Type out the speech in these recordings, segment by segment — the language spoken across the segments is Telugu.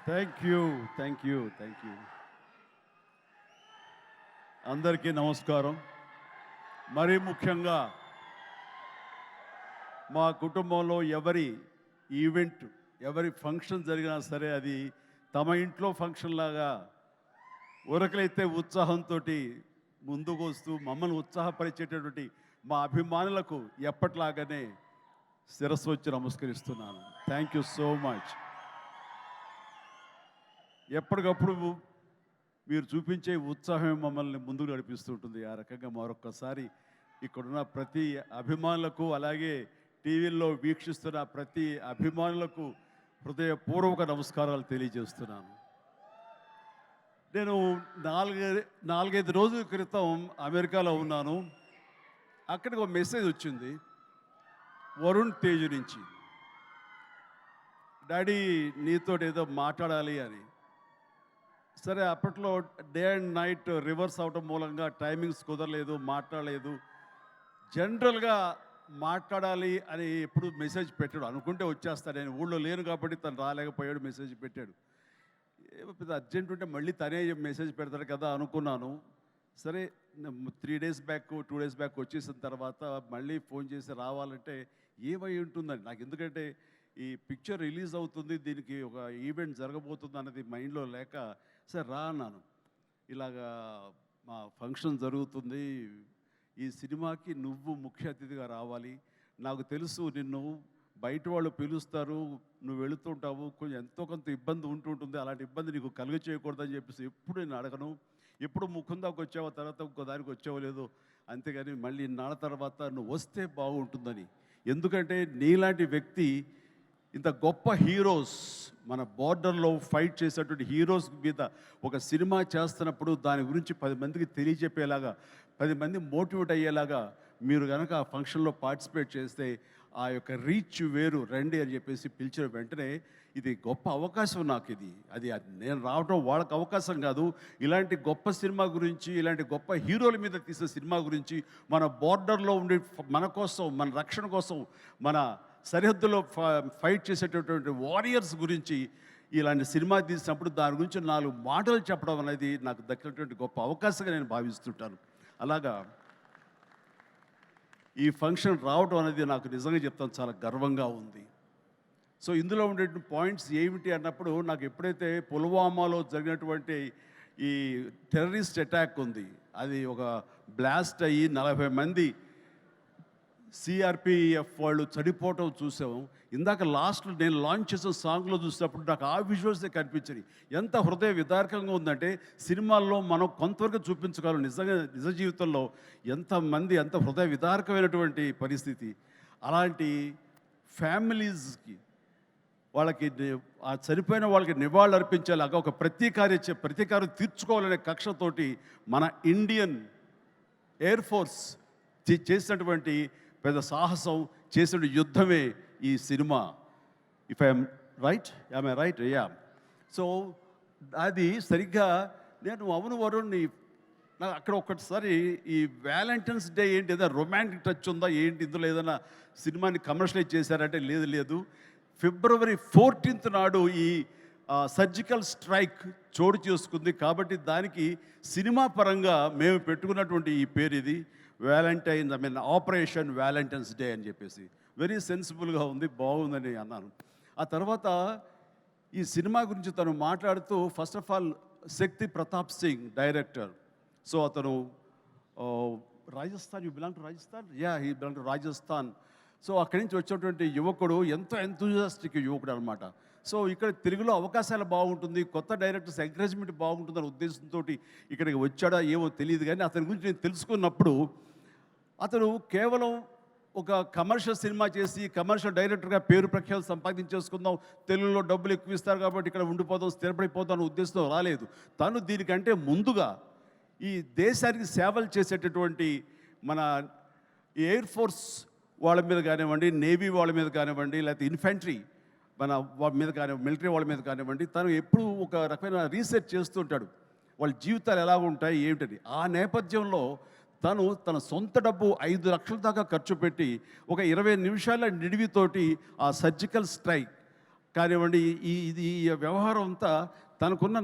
Thank you. అందరికీ నమస్కారం. మరీ ముఖ్యంగా మా కుటుంబంలో ఎవరి ఈవెంట్, ఎవరి ఫంక్షన్ జరిగినా సరే అది తమ ఇంట్లో ఫంక్షన్ లాగా ఉరకలైతే ఉత్సాహంతో ముందుకు వస్తూ మమ్మల్ని ఉత్సాహపరిచేటటువంటి మా అభిమానులకు ఎప్పట్లాగానే శిరస్సు వచ్చి నమస్కరిస్తున్నాను. Thank you so much. ఎప్పటికప్పుడు మీరు చూపించే ఉత్సాహం మమ్మల్ని ముందుకు నడిపిస్తుంటుంది. ఆ రకంగా మరొక్కసారి ఇక్కడున్న ప్రతి అభిమానులకు, అలాగే టీవీల్లో వీక్షిస్తున్న ప్రతి అభిమానులకు హృదయపూర్వక నమస్కారాలు తెలియజేస్తున్నాను. నేను నాలుగైదు రోజుల క్రితం అమెరికాలో ఉన్నాను. అక్కడికి ఒక మెసేజ్ వచ్చింది వరుణ్ తేజ్ నుంచి. డాడీ నీతో ఏదో మాట్లాడాలి అని. సరే, అప్పట్లో డే అండ్ నైట్ రివర్స్ అవటం మూలంగా టైమింగ్స్ కుదరలేదు, మాట్లాడలేదు. జనరల్గా మాట్లాడాలి అని ఎప్పుడు మెసేజ్ పెట్టాడు. అనుకుంటే వచ్చేస్తాడు. నేను ఊళ్ళో లేను కాబట్టి తను రాలేకపోయాడు, మెసేజ్ పెట్టాడు. ఏమో పెద్ద అర్జెంట్ ఉంటే మళ్ళీ తనే మెసేజ్ పెడతాడు కదా అనుకున్నాను. సరే, 2 డేస్ బ్యాక్ వచ్చేసిన తర్వాత మళ్ళీ ఫోన్ చేసి రావాలంటే ఏమై ఉంటుందండి నాకు. ఎందుకంటే ఈ పిక్చర్ రిలీజ్ అవుతుంది, దీనికి ఒక ఈవెంట్ జరగబోతుంది అన్నది మైండ్లో లేక సరే రా అన్నాను. ఇలాగా మా ఫంక్షన్ జరుగుతుంది, ఈ సినిమాకి నువ్వు ముఖ్య అతిథిగా రావాలి. నాకు తెలుసు నిన్ను బయట వాళ్ళు పిలుస్తారు, నువ్వు వెళుతుంటావు, కొంచెం ఎంతో కొంత ఇబ్బంది ఉంటుంటుంది. అలాంటి ఇబ్బంది నీకు కలుగ చేయకూడదని చెప్పేసి ఎప్పుడు నేను అడగను. ఎప్పుడు ముఖం దాకా వచ్చావో, తర్వాత ఇంకో దానికి వచ్చావో లేదో, అంతేగాని మళ్ళీ నాన్న తర్వాత నువ్వు వస్తే బాగుంటుందని. ఎందుకంటే నీలాంటి వ్యక్తి, ఇంత గొప్ప హీరోస్, మన బార్డర్లో ఫైట్ చేసేటువంటి హీరోస్ మీద ఒక సినిమా చేస్తున్నప్పుడు దాని గురించి 10 మందికి తెలియజెప్పేలాగా, 10 మంది మోటివేట్ అయ్యేలాగా మీరు కనుక ఆ ఫంక్షన్లో పార్టిసిపేట్ చేస్తే ఆ యొక్క రీచ్ వేరు. రండి అని చెప్పేసి పిలిచిన వెంటనే ఇది గొప్ప అవకాశం నాకు. అది నేను రావడం వాళ్ళకి అవకాశం కాదు. ఇలాంటి గొప్ప సినిమా గురించి, ఇలాంటి గొప్ప హీరోల మీద తీసే సినిమా గురించి, మన బార్డర్లో ఉండే మన కోసం, మన రక్షణ కోసం, మన సరిహద్దులో ఫైట్ చేసేటటువంటి వారియర్స్ గురించి ఇలాంటి సినిమా తీసినప్పుడు దాని గురించి 4 మాటలు చెప్పడం అనేది నాకు దక్కినటువంటి గొప్ప అవకాశంగా నేను భావిస్తుంటాను. అలాగా ఈ ఫంక్షన్ రావడం అనేది నాకు నిజంగా చెప్తాను చాలా గర్వంగా ఉంది. సో ఇందులో ఉండే పాయింట్స్ ఏమిటి అన్నప్పుడు, నాకు ఎప్పుడైతే పుల్వామాలో జరిగినటువంటి ఈ టెర్రరిస్ట్ అటాక్ ఉంది, అది ఒక బ్లాస్ట్ అయ్యి 40 మంది సిఆర్పిఎఫ్ వాళ్ళు చనిపోవటం చూసాము. ఇందాక లాస్ట్లో నేను లాంచ్ చేసిన సాంగ్లో చూసినప్పుడు నాకు ఆ విజువల్సే కనిపించాయి. ఎంత హృదయ విదారకంగా ఉందంటే, సినిమాల్లో మనం కొంతవరకు చూపించగలం, నిజంగా నిజ జీవితంలో ఎంతమంది ఎంత హృదయ విదారకమైనటువంటి పరిస్థితి. అలాంటి ఫ్యామిలీస్కి, వాళ్ళకి ఆ చనిపోయిన వాళ్ళకి నివాళులు అర్పించేలాగా ఒక ప్రతీకారం తీర్చుకోవాలనే కక్షతోటి మన ఇండియన్ ఎయిర్ ఫోర్స్ చేసినటువంటి పెద్ద సాహసం, చేసిన యుద్ధమే ఈ cinema. If I'm right, I right? Yeah. So అది సరిగ్గా నేను అవును వరుణ్, నాకు అక్కడ ఒక్కసారి ఈ వ్యాలంటైన్స్ డే ఏంటి, ఏదైనా రొమాంటిక్ టచ్ ఉందా ఏంటి, ఇందులో ఏదైనా సినిమాని కమర్షియలైజ్ చేశారంటే లేదు. ఫిబ్రవరి 14th నాడు ఈ సర్జికల్ స్ట్రైక్ చోటు చేసుకుంది. కాబట్టి దానికి సినిమా పరంగా మేము పెట్టుకున్నటువంటి ఈ పేరు ఇది ఆపరేషన్ వ్యాలంటైన్స్ డే అని చెప్పేసి. వెరీ సెన్సిబుల్గా ఉంది, బాగుందని అన్నాను. ఆ తర్వాత ఈ సినిమా గురించి తను మాట్లాడుతూ, first of all Shakti Pratap Singh director. So అతను Rajasthan, you belong to Rajasthan? Yeah, he belong to Rajasthan. So అక్కడి నుంచి వచ్చేటువంటి యువకుడు, ఎంతో ఎంతూజియాస్టిక్ యువకుడు అనమాట. సో ఇక్కడ తెలుగులో అవకాశాలు బాగుంటుంది, కొత్త డైరెక్టర్స్ ఎంకరేజ్మెంట్ బాగుంటుందనే ఉద్దేశంతో ఇక్కడికి వచ్చాడా ఏమో తెలియదు. కానీ అతని గురించి నేను తెలుసుకున్నప్పుడు, అతను కేవలం ఒక కమర్షియల్ సినిమా చేసి కమర్షియల్ డైరెక్టర్గా పేరు ప్రఖ్యాలు సంపాదించేసుకుందాం, తెలుగులో డబ్బులు ఎక్కువ ఇస్తారు కాబట్టి ఇక్కడ ఉండిపోదాం, స్థిరపడిపోదాం అనే ఉద్దేశంతో రాలేదు. తను దీనికంటే ముందుగా ఈ దేశానికి సేవలు చేసేటటువంటి మన ఎయిర్ ఫోర్స్ వాళ్ళ మీద కానివ్వండి, నేవీ వాళ్ళ మీద కానివ్వండి, లేకపోతే ఇన్ఫెంట్రీ మన వాళ్ళ మీద కానివ్వండి, మిలిటరీ వాళ్ళ మీద కానివ్వండి, తను ఎప్పుడు ఒక రకమైన రీసెర్చ్ చేస్తుంటాడు, వాళ్ళ జీవితాలు ఎలా ఉంటాయి ఏమిటని. ఆ నేపథ్యంలో తన సొంత డబ్బు 5 లక్షల దాకా ఖర్చు పెట్టి ఒక 20 నిమిషాల నిడివితోటి ఆ సర్జికల్ స్ట్రైక్, కానివ్వండి, ఈ వ్యవహారం అంతా తనకున్న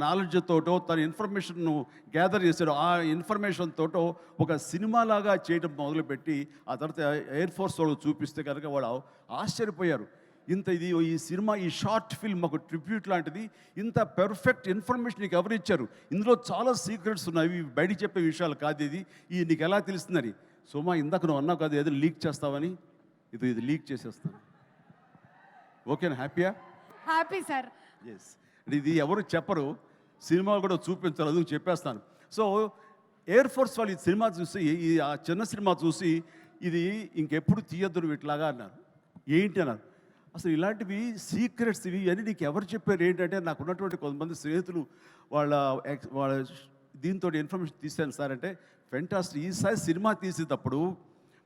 నాలెడ్జ్ తోటో తన ఇన్ఫర్మేషన్ను గ్యాదర్ చేశాడు. ఆ ఇన్ఫర్మేషన్ తోటో ఒక సినిమాలాగా చేయడం మొదలుపెట్టి ఆ తర్వాత ఎయిర్ ఫోర్స్ వాళ్ళు చూపిస్తే కనుక వాళ్ళు ఆశ్చర్యపోయారు. ఈ సినిమా, ఈ షార్ట్ ఫిల్మ్ ఒక ట్రిబ్యూట్ లాంటిది, ఇంత పెర్ఫెక్ట్ ఇన్ఫర్మేషన్ నీకు ఎవరు ఇచ్చారు? ఇందులో చాలా సీక్రెట్స్ ఉన్నాయి, బయట చెప్పే విషయాలు కాదు, ఇది నీకు ఎలా తెలుస్తుందని. సోమా, ఇందాక నువ్వు అన్నావు కాదు ఏదో లీక్ చేస్తావని, ఇది లీక్ చేసేస్తాను. ఓకేనా? హ్యాపీయా? Happy sir. ఎస్, ఇది ఎవరు చెప్పరు, సినిమా కూడా చూపించారు, అందుకు చెప్పేస్తాను. సో ఎయిర్ ఫోర్స్ వాళ్ళు ఈ సినిమా చూసి, ఆ చిన్న సినిమా చూసి ఇది ఇంకెప్పుడు తీయద్దు వీటిలాగా అన్నారు. ఏంటి అన్నారు. అసలు ఇలాంటివి సీక్రెట్స్ ఇవన్నీ నీకు ఎవరు చెప్పారు ఏంటంటే, నాకు ఉన్నటువంటి కొంతమంది స్నేహితులు వాళ్ళ దీంతో ఇన్ఫర్మేషన్ తీశాను సార్ అంటే, ఫెంటాస్టిక్, ఈసారి సినిమా తీసేటప్పుడు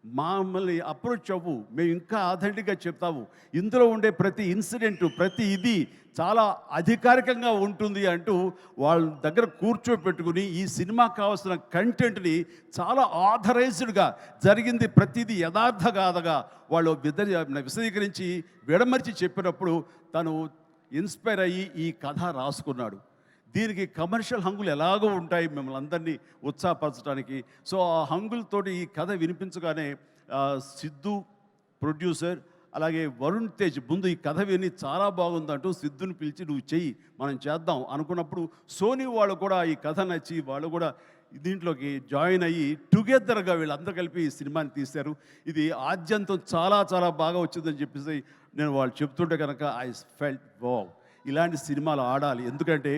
మమ్మల్ని అప్రోచ్ అవ్వు, మేము ఇంకా ఆథెంటిక్గా చెప్తాము, ఇందులో ఉండే ప్రతి ఇన్సిడెంటు, ప్రతి ఇది చాలా అధికారికంగా ఉంటుంది అంటూ వాళ్ళ దగ్గర కూర్చోపెట్టుకుని ఈ సినిమాకి కావాల్సిన కంటెంట్ని చాలా ఆథరైజ్డ్గా జరిగింది ప్రతిదీ యథార్థగాథగా వాళ్ళు విశదీకరించి విడమర్చి చెప్పినప్పుడు తను ఇన్స్పైర్ అయ్యి ఈ కథ రాసుకున్నాడు. దీనికి కమర్షియల్ హంగులు ఎలాగో ఉంటాయి మిమ్మల్ని అందరినీ ఉత్సాహపరచడానికి. సో ఆ హంగులతోటి ఈ కథ వినిపించగానే సిద్ధు ప్రొడ్యూసర్, అలాగే వరుణ్ తేజ్ ముందు ఈ కథ విని చాలా బాగుందంటూ సిద్ధుని పిలిచి నువ్వు చెయ్యి, మనం చేద్దాం అనుకున్నప్పుడు సోనీ వాళ్ళు కూడా ఈ కథ నచ్చి వాళ్ళు కూడా దీంట్లోకి జాయిన్ అయ్యి టుగెదర్గా వీళ్ళందరూ కలిపి ఈ సినిమాని తీశారు. ఇది ఆద్యంతం చాలా చాలా బాగా వచ్చిందని చెప్పేసి నేను వాళ్ళు చెప్తుంటే కనుక ఐ ఫెల్ట్ వావ్, ఇలాంటి సినిమాలు ఆడాలి. ఎందుకంటే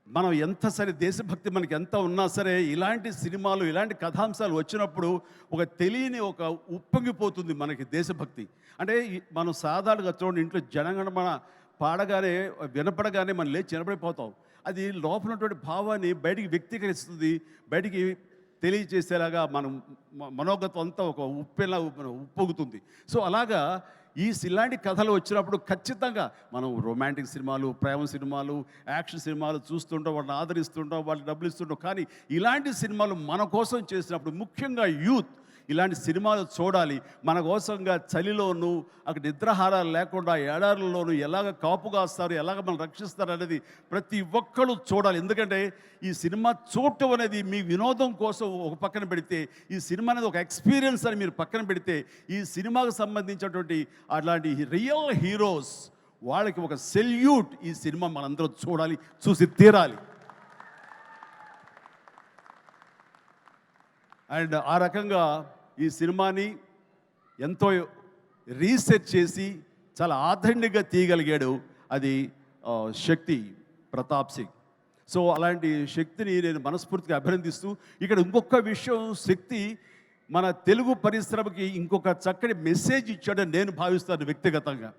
మనం ఎంత సరే దేశభక్తి మనకి ఎంత ఉన్నా సరే ఇలాంటి సినిమాలు, ఇలాంటి కథాంశాలు వచ్చినప్పుడు ఒక తెలియని ఒక ఉప్పొంగిపోతుంది మనకి దేశభక్తి. అంటే మనం సాధారణంగా చూడండి, ఇంట్లో జనగణమన పాడగానే వినపడగానే మనం లేచి నిలబడిపోతాం. అది లోపలటువంటి భావాన్ని బయటికి వ్యక్తీకరిస్తుంది, బయటికి తెలియజేసేలాగా మనం మనోగతం అంతా ఒక ఉప్పొంగుతుంది. సో అలాగా ఇలాంటి కథలు వచ్చినప్పుడు ఖచ్చితంగా మనం రొమాంటిక్ సినిమాలు, ప్రేమ సినిమాలు, యాక్షన్ సినిమాలు చూస్తుంటాం, వాళ్ళని ఆదరిస్తుంటాం, వాళ్ళకి డబ్బులు ఇస్తుంటాం. కానీ ఇలాంటి సినిమాలు మన కోసం చేసినప్పుడు, ముఖ్యంగా యూత్ ఇలాంటి సినిమాలు చూడాలి. మన కోసంగా చలిలోనూ అక్కడ నిద్రాహారాలు లేకుండా ఏడారుల్లోనూ ఎలాగ కాపు కాస్తారు, ఎలాగ మనం రక్షిస్తారు అనేది ప్రతి ఒక్కరు చూడాలి. ఎందుకంటే ఈ సినిమా చూడటం అనేది మీ వినోదం కోసం ఒక పక్కన పెడితే, ఈ సినిమా అనేది ఒక ఎక్స్పీరియన్స్ అని మీరు పక్కన పెడితే, ఈ సినిమాకు సంబంధించినటువంటి అలాంటి రియల్ హీరోస్ వాళ్ళకి ఒక సెల్యూట్. ఈ సినిమా మనందరం చూడాలి, చూసి తీరాలి. అండ్ ఆ రకంగా ఈ సినిమాని ఎంతో రీసెర్చ్ చేసి చాలా ఆథెంటిక్గా తీయగలిగాడు అది శక్తి ప్రతాప్ సింగ్. సో అలాంటి శక్తిని నేను మనస్ఫూర్తిగా అభినందిస్తూ, ఇక్కడ ఇంకొక విషయం, శక్తి మన తెలుగు పరిశ్రమకి ఇంకొక చక్కటి మెసేజ్ ఇచ్చాడని నేను భావిస్తాను వ్యక్తిగతంగా.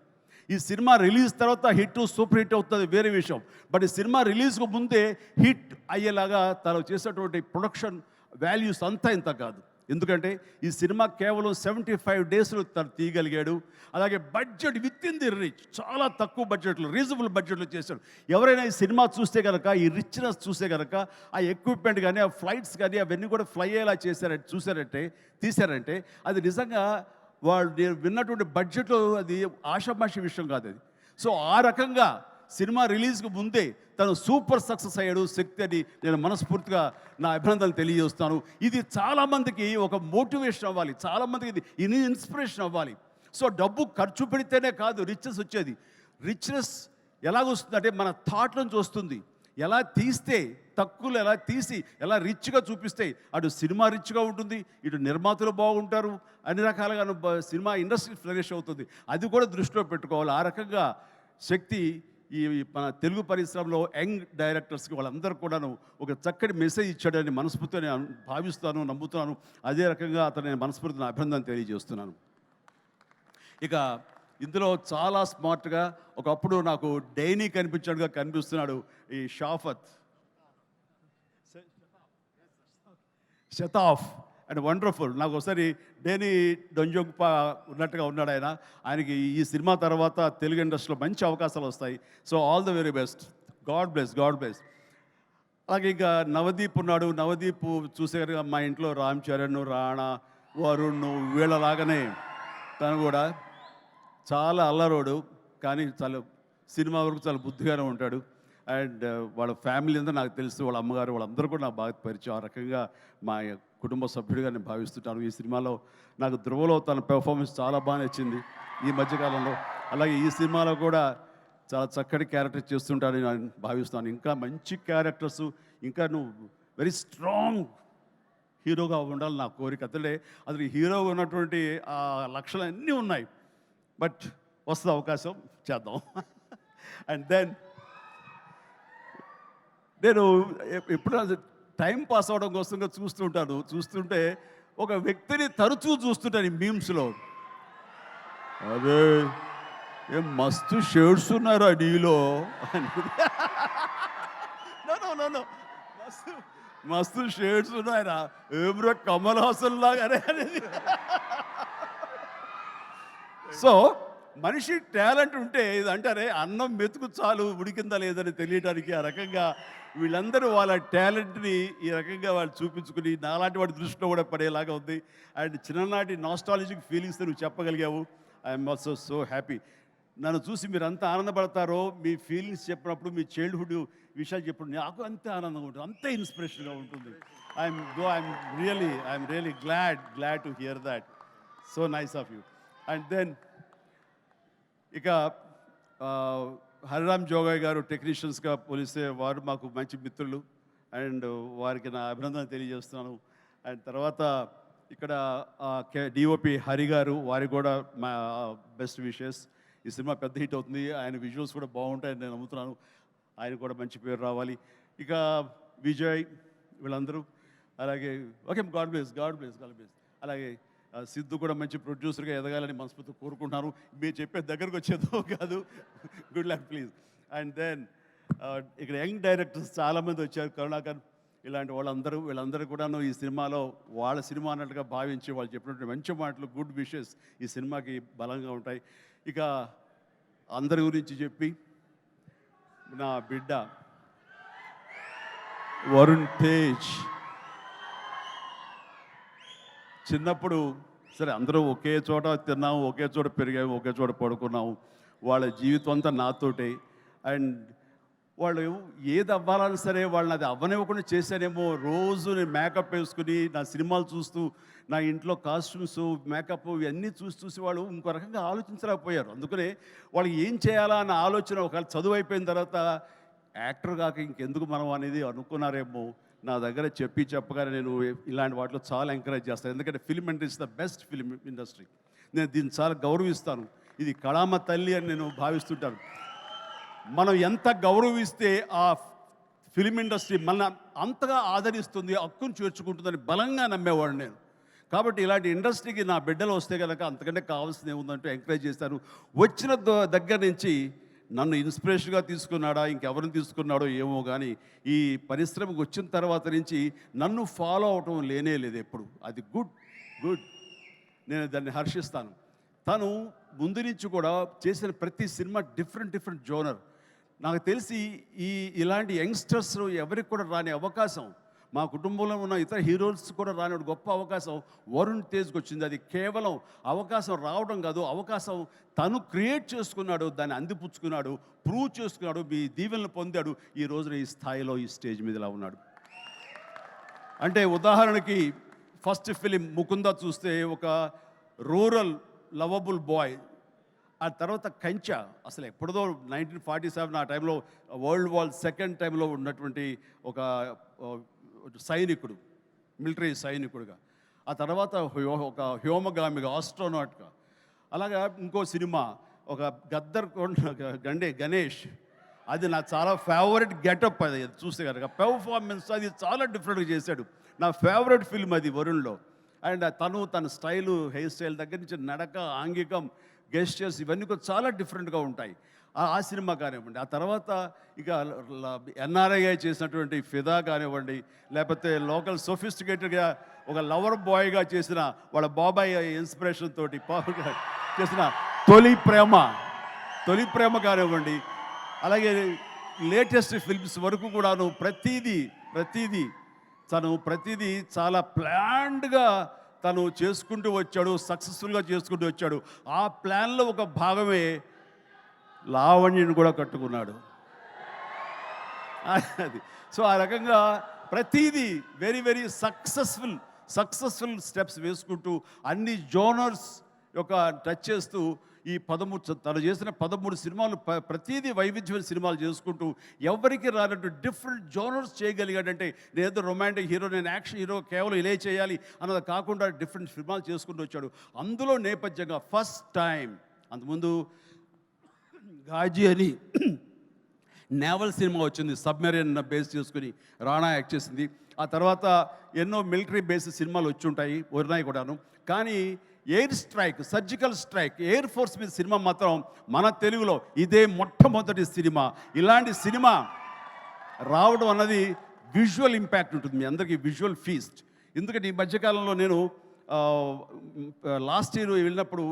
ఈ సినిమా రిలీజ్ తర్వాత హిట్, సూపర్ హిట్ అవుతుంది వేరే విషయం. బట్ ఈ సినిమా రిలీజ్కు ముందే హిట్ అయ్యేలాగా తను చేసేటువంటి ప్రొడక్షన్ వాల్యూస్ అంతా ఇంత కాదు. ఎందుకంటే ఈ సినిమా కేవలం 75 డేస్లో తను తీయగలిగాడు. అలాగే budget with in the rich, చాలా తక్కువ బడ్జెట్లో, రీజనబుల్ బడ్జెట్లో చేశాడు. ఎవరైనా ఈ సినిమా చూస్తే కనుక, ఈ రిచ్నెస్ చూస్తే కనుక, ఆ ఎక్విప్మెంట్ కానీ, ఆ ఫ్లైట్స్ కానీ అవన్నీ కూడా ఫ్లై అయ్యేలా తీశారంటే అది నిజంగా వాళ్ళు విన్నటువంటి బడ్జెట్లో అది ఆషామాషి విషయం కాదు అది. సో ఆ రకంగా సినిమా రిలీజ్కి ముందే తను సూపర్ సక్సెస్ అయ్యాడు శక్తి అని నేను మనస్ఫూర్తిగా నా అభినందనలు తెలియజేస్తాను. ఇది చాలామందికి ఒక మోటివేషన్ అవ్వాలి, చాలామందికి ఇది ఇన్స్పిరేషన్ అవ్వాలి. సో డబ్బు ఖర్చు పెడితేనే కాదు రిచ్నెస్ వచ్చేది. రిచ్నెస్ ఎలాగొస్తుందంటే మన థాట్ నుంచి వస్తుంది. ఎలా తీస్తే, తక్కువలో ఎలా తీసి ఎలా రిచ్గా చూపిస్తే అటు సినిమా రిచ్గా ఉంటుంది, ఇటు నిర్మాతలు బాగుంటారు, అన్ని రకాలుగా సినిమా ఇండస్ట్రీ ఫ్లరిష్ అవుతుంది. అది కూడా దృష్టిలో పెట్టుకోవాలి. ఆ రకంగా శక్తి ఈ మన తెలుగు పరిశ్రమలో యంగ్ డైరెక్టర్స్కి వాళ్ళందరూ కూడాను ఒక చక్కటి మెసేజ్ ఇచ్చాడని మనస్ఫూర్తిగా నేను భావిస్తాను, నమ్ముతున్నాను. అదే రకంగా అతను నేను మనస్ఫూర్తిని అభినందన తెలియజేస్తున్నాను. ఇక ఇందులో చాలా స్మార్ట్గా ఒకప్పుడు నాకు డైనీ కనిపించాడుగా కనిపిస్తున్నాడు ఈ షతాఫ్ అండ్ వండర్ఫుల్. నాకు ఒకసారి డేనీ డొంజోంగ్పా ఉన్నట్టుగా ఉన్నాడు ఆయనకి ఈ సినిమా తర్వాత తెలుగు ఇండస్ట్రీలో మంచి అవకాశాలు వస్తాయి. So all the very best. God bless. అలాగే ఇంకా నవదీప్ ఉన్నాడు. నవదీప్ చూసేగా మా ఇంట్లో రామ్ చరణ్, రాణా, వరుణ్ వీళ్ళలాగానే తను కూడా చాలా అల్లరోడు, కానీ చాలా సినిమా వరకు చాలా బుద్ధిగానే ఉంటాడు. అండ్ వాళ్ళ ఫ్యామిలీ అంతా నాకు తెలుసు, వాళ్ళ అమ్మగారు వాళ్ళందరూ కూడా నాకు బాగా పరిచయం. ఆ రకంగా మా కుటుంబ సభ్యుడిగా నేను భావిస్తుంటాను. ఈ సినిమాలో నాకు ధ్రువలో తన పెర్ఫార్మెన్స్ చాలా బాగా నచ్చింది ఈ మధ్యకాలంలో. అలాగే ఈ సినిమాలో కూడా చాలా చక్కటి క్యారెక్టర్ చేస్తుంటానని నేను భావిస్తాను. ఇంకా మంచి క్యారెక్టర్స్, ఇంకా నువ్వు వెరీ స్ట్రాంగ్ హీరోగా ఉండాలి నా కోరిక. అసలు హీరోగా ఉన్నటువంటి ఆ లక్షణాలు అన్నీ ఉన్నాయి. బట్ వస్తుంది అవకాశం, చేద్దాం. అండ్ దెన్ నేను ఎప్పుడు టైం పాస్ అవడం కోసంగా చూస్తుంటే ఒక వ్యక్తిని తరచూ చూస్తుంటాను ఈ మీమ్స్లో. అదే ఏం మస్తు షేడ్స్ ఉన్నారా నీలో అని. నో మస్తు షేడ్స్ ఉన్నాయరా, ఏమ్రా కమల్ హాసన్ లాగానే అనేది. సో మనిషి టాలెంట్ ఉంటే ఇది అంటారే, అన్నం మెతుకు చాలు ఉడికిందా లేదని తెలియడానికి. ఆ రకంగా వీళ్ళందరూ వాళ్ళ టాలెంట్ని ఈ రకంగా వాళ్ళు చూపించుకుని నాలాంటి వాడి దృష్టిలో కూడా పడేలాగా ఉంది. అండ్ చిన్ననాటి నాస్టాలజిక్ ఫీలింగ్స్ నువ్వు చెప్పగలిగావు. I'm also so happy. నన్ను చూసి మీరు అంత ఆనందపడతారో, మీ ఫీలింగ్స్ చెప్పినప్పుడు, మీ చైల్డ్హుడ్ విషయాలు చెప్పినప్పుడు నాకు అంతే ఆనందంగా ఉంటుంది, అంతే ఇన్స్పిరేషన్గా ఉంటుంది. I'm really glad to hear that. So nice of you. And then ఇక హరిరామ్ జోగయ్య గారు టెక్నీషియన్స్గా పోలిస్తే వారు మాకు మంచి మిత్రులు. అండ్ వారికి నా అభినందన తెలియజేస్తున్నాను. అండ్ తర్వాత ఇక్కడ డిఓపి హరి గారు, వారికి కూడా మా బెస్ట్ విషెస్. ఈ సినిమా పెద్ద హిట్ అవుతుంది, ఆయన విజువల్స్ కూడా బాగుంటాయని నేను నమ్ముతున్నాను. ఆయన కూడా మంచి పేరు రావాలి. ఇక విజయ్ వీళ్ళందరూ, అలాగే ఓకే, గాడ్ బ్లెస్. అలాగే సిద్ధు కూడా మంచి ప్రొడ్యూసర్గా ఎదగాలని మనస్ఫూర్తిగా కోరుకుంటున్నాను. మీరు చెప్పే దగ్గరకు వచ్చేదో కాదు. Good luck please. And then ఇక్కడ యంగ్ డైరెక్టర్స్ చాలామంది వచ్చారు, కరుణాకర్ ఇలాంటి వీళ్ళందరూ కూడాను ఈ సినిమాలో వాళ్ళ సినిమా అన్నట్టుగా భావించి వాళ్ళు చెప్పినటువంటి మంచి మాటలు, గుడ్ విషెస్ ఈ సినిమాకి బలంగా ఉంటాయి. ఇక అందరి గురించి చెప్పి, నా బిడ్డ వరుణ్ తేజ్ చిన్నప్పుడు సరే అందరూ ఒకే చోట తిన్నాము, ఒకే చోట పెరిగాము, ఒకే చోట పడుకున్నాము. వాళ్ళ జీవితం అంతా నాతోటే. అండ్ వాళ్ళు ఏది అవ్వాలని సరే వాళ్ళని అది అవ్వనివ్వకుండా చేశానేమో. రోజు నేను మేకప్ వేసుకుని నా సినిమాలు చూస్తూ, నా ఇంట్లో కాస్ట్యూమ్స్, మేకప్ ఇవన్నీ చూసి వాళ్ళు ఇంకో రకంగా ఆలోచించలేకపోయారు. అందుకనే వాళ్ళకి ఏం చేయాలా అన్న ఆలోచన ఒకవేళ చదువు అయిపోయిన తర్వాత యాక్టర్ కాక ఇంకెందుకు మనం అనేది అనుకున్నారేమో. నా దగ్గర చెప్పగానే నేను ఇలాంటి వాటిలో చాలా ఎంకరేజ్ చేస్తాను. ఎందుకంటే film industry the best film industry. నేను దీన్ని చాలా గౌరవిస్తాను. ఇది కళామ తల్లి అని నేను భావిస్తుంటాను. మనం ఎంత గౌరవిస్తే ఆ ఫిల్మ్ ఇండస్ట్రీ మన అంతగా ఆదరిస్తుంది, హక్కును చేర్చుకుంటుందని బలంగా నమ్మేవాడు నేను. కాబట్టి ఇలాంటి ఇండస్ట్రీకి నా బిడ్డలు వస్తే కనుక అంతకంటే కావాల్సింది ఏముందంటూ ఎంకరేజ్ చేస్తాను. వచ్చిన దగ్గర నుంచి నన్ను ఇన్స్పిరేషన్గా తీసుకున్నాడా, ఇంకెవరిని తీసుకున్నాడో ఏమో, కానీ ఈ పరిశ్రమకు వచ్చిన తర్వాత నుంచి నన్ను ఫాలో అవటం లేదు ఎప్పుడు. అది గుడ్. నేను దాన్ని హర్షిస్తాను. తను ముందు నుంచి కూడా చేసిన ప్రతి సినిమా డిఫరెంట్ జోనర్. నాకు తెలిసి ఇలాంటి యంగ్స్టర్స్ ఎవరికి కూడా రాని అవకాశం, మా కుటుంబంలో ఉన్న ఇతర హీరోస్ కూడా రాని గొప్ప అవకాశం వరుణ్ తేజ్కి వచ్చింది. అది కేవలం అవకాశం రావడం కాదు, అవకాశం తను క్రియేట్ చేసుకున్నాడు, దాన్ని అందిపుచ్చుకున్నాడు, ప్రూవ్ చేసుకున్నాడు, మీ దీవెనలు పొందాడు. ఈ రోజున ఈ స్థాయిలో ఈ స్టేజ్ మీద ఇలా ఉన్నాడు. అంటే ఉదాహరణకి ఫస్ట్ ఫిలిం ముకుంద చూస్తే ఒక రూరల్ లవబుల్ బాయ్. ఆ తర్వాత కంచా, అసలు ఎప్పుడుదో 1947 ఆ టైంలో వరల్డ్ వార్ సెకండ్ టైంలో ఉన్నటువంటి ఒక సైనికుడు, మిలిటరీ సైనికుడుగా. ఆ తర్వాత ఒక హ్యోమగామిగా, ఆస్ట్రోనాట్గా. అలాగా ఇంకో సినిమా ఒక గద్దర్ గణేష్, అది నా చాలా ఫేవరెట్ గెటప్. అది చూస్తే కనుక పెర్ఫార్మెన్స్ అది చాలా డిఫరెంట్గా చేశాడు. నా ఫేవరెట్ ఫిల్మ్ అది వరుణ్లో. అండ్ తన స్టైలు, హెయిర్ స్టైల్ దగ్గర నుంచి నడక, ఆంగికం, గెస్టర్స్ ఇవన్నీ కూడా చాలా డిఫరెంట్గా ఉంటాయి. ఆ సినిమా కానివ్వండి. ఆ తర్వాత ఇక ఎన్ఆర్ఐ చేసినటువంటి ఫిదా కానివ్వండి, లేకపోతే లోకల్ సొఫిస్టికేటెడ్గా ఒక లవర్ బాయ్గా చేసిన వాళ్ళ బాబాయ్ ఇన్స్పిరేషన్ తోటి చేసిన తొలి ప్రేమ కానివ్వండి, అలాగే లేటెస్ట్ ఫిల్మ్స్ వరకు కూడాను ప్రతిదీ చాలా ప్లాన్డ్గా తను చేసుకుంటూ వచ్చాడు, సక్సెస్ఫుల్గా చేసుకుంటూ వచ్చాడు. ఆ ప్లాన్లో ఒక భాగమే లావణ్యను కూడా కట్టుకున్నాడు. అది సో ఆ రకంగా ప్రతిదీ వెరీ వెరీ సక్సెస్ఫుల్ స్టెప్స్ వేసుకుంటూ అన్ని జోనర్స్ యొక్క టచ్ చేస్తూ ఈ 13 తను చేసిన 13 సినిమాలు ప్రతిదీ వైవిధ్యమైన సినిమాలు చేసుకుంటూ ఎవరికి రానట్టు డిఫరెంట్ జోనర్స్ చేయగలిగాడంటే నేనేదో రొమాంటిక్ హీరో, నేను యాక్షన్ హీరో, కేవలం ఇలా చేయాలి అన్నది కాకుండా డిఫరెంట్ సినిమాలు చేసుకుంటూ వచ్చాడు. అందులో నేపథ్యంగా ఫస్ట్ టైం అంతకుముందు గాజీ అని నేవల్ సినిమా వచ్చింది, సబ్మెరీన్ బేస్ చేసుకుని రాణా యాక్ట్ చేసింది. ఆ తర్వాత ఎన్నో మిలిటరీ బేస్డ్ సినిమాలు వచ్చి ఉంటాయి, ఉన్నాయి కూడాను. కానీ air strike, surgical strike, air force మీద సినిమా మాత్రం మన తెలుగులో ఇదే మొట్టమొదటి సినిమా. ఇలాంటి సినిమా రావడం అన్నది విజువల్ ఇంపాక్ట్ ఉంటుంది, మీ అందరికీ విజువల్ ఫీస్ట్. ఎందుకంటే ఈ మధ్యకాలంలో నేను లాస్ట్ ఇయర్ వెళ్ళినప్పుడు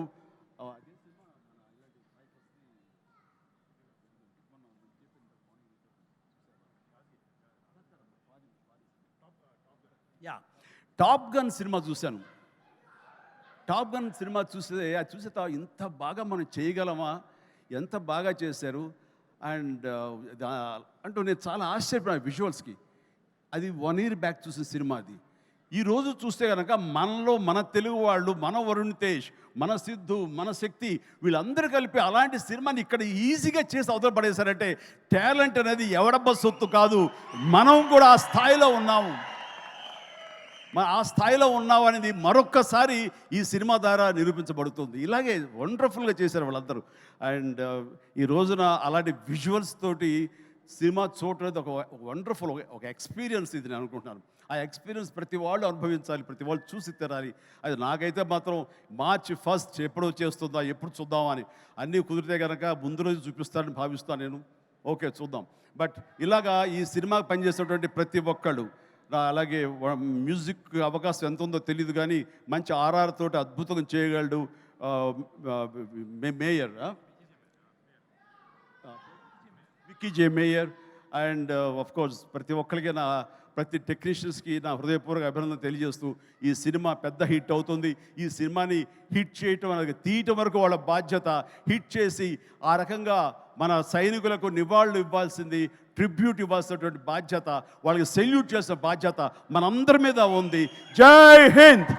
టాప్ గన్ సినిమా చూశాను. టాప్ గన్ సినిమా చూస్తే అది చూసే ఇంత బాగా మనం చేయగలమా, ఎంత బాగా చేశారు అండ్ అంటూ నేను చాలా ఆశ్చర్యపోయాను విజువల్స్కి. అది 1 year బ్యాక్ చూసిన సినిమా అది. ఈరోజు చూస్తే కనుక మనలో మన తెలుగు వాళ్ళు, మన వరుణ్ తేజ్, మన సిద్ధు, మన శక్తి వీళ్ళందరూ కలిపి అలాంటి సినిమాని ఇక్కడ ఈజీగా చేసి అవతల పడేశారంటే టాలెంట్ అనేది ఎవడబ్బా సొత్తు కాదు, మనం కూడా ఆ స్థాయిలో ఉన్నాము. ఆ స్థాయిలో ఉన్నావు అనేది మరొక్కసారి ఈ సినిమా ద్వారా నిరూపించబడుతుంది. ఇలాగే వండర్ఫుల్గా చేశారు వాళ్ళందరూ. అండ్ ఈ రోజున అలాంటి విజువల్స్ తోటి సినిమా చూడలేదు ఒక వండర్ఫుల్ ఒక ఎక్స్పీరియన్స్ ఇది నేను అనుకుంటున్నాను. ఆ ఎక్స్పీరియన్స్ ప్రతి వాళ్ళు అనుభవించాలి, ప్రతి వాళ్ళు చూసి తినాలి. అది నాకైతే మాత్రం March 1 ఎప్పుడు చేస్తుందా, ఎప్పుడు చూద్దామా అని అన్నీ కుదిరితే కనుక ముందు రోజు చూపిస్తానని భావిస్తాను నేను. ఓకే చూద్దాం. బట్ ఇలాగా ఈ సినిమాకి పనిచేసేటువంటి ప్రతి ఒక్కళ్ళు, అలాగే మ్యూజిక్ అవకాశం ఎంత ఉందో తెలియదు కానీ మంచి RR తోటి అద్భుతంగా చేయగలడు mayor, Vicky J mayor. And of course ప్రతి ఒక్కరికి ప్రతి టెక్నీషియన్స్కి నా హృదయపూర్వక అభినందన తెలియజేస్తూ ఈ సినిమా పెద్ద హిట్ అవుతుంది. ఈ సినిమాని హిట్ చేయటం అనేది తీయటం వరకు వాళ్ళ బాధ్యత. హిట్ చేసి ఆ రకంగా మన సైనికులకు నివాళులు ఇవ్వాల్సింది, ట్రిబ్యూట్ ఇవ్వాల్సినటువంటి బాధ్యత, వాళ్ళకి సెల్యూట్ చేసే బాధ్యత మనందరి మీద ఉంది. జై హింద్.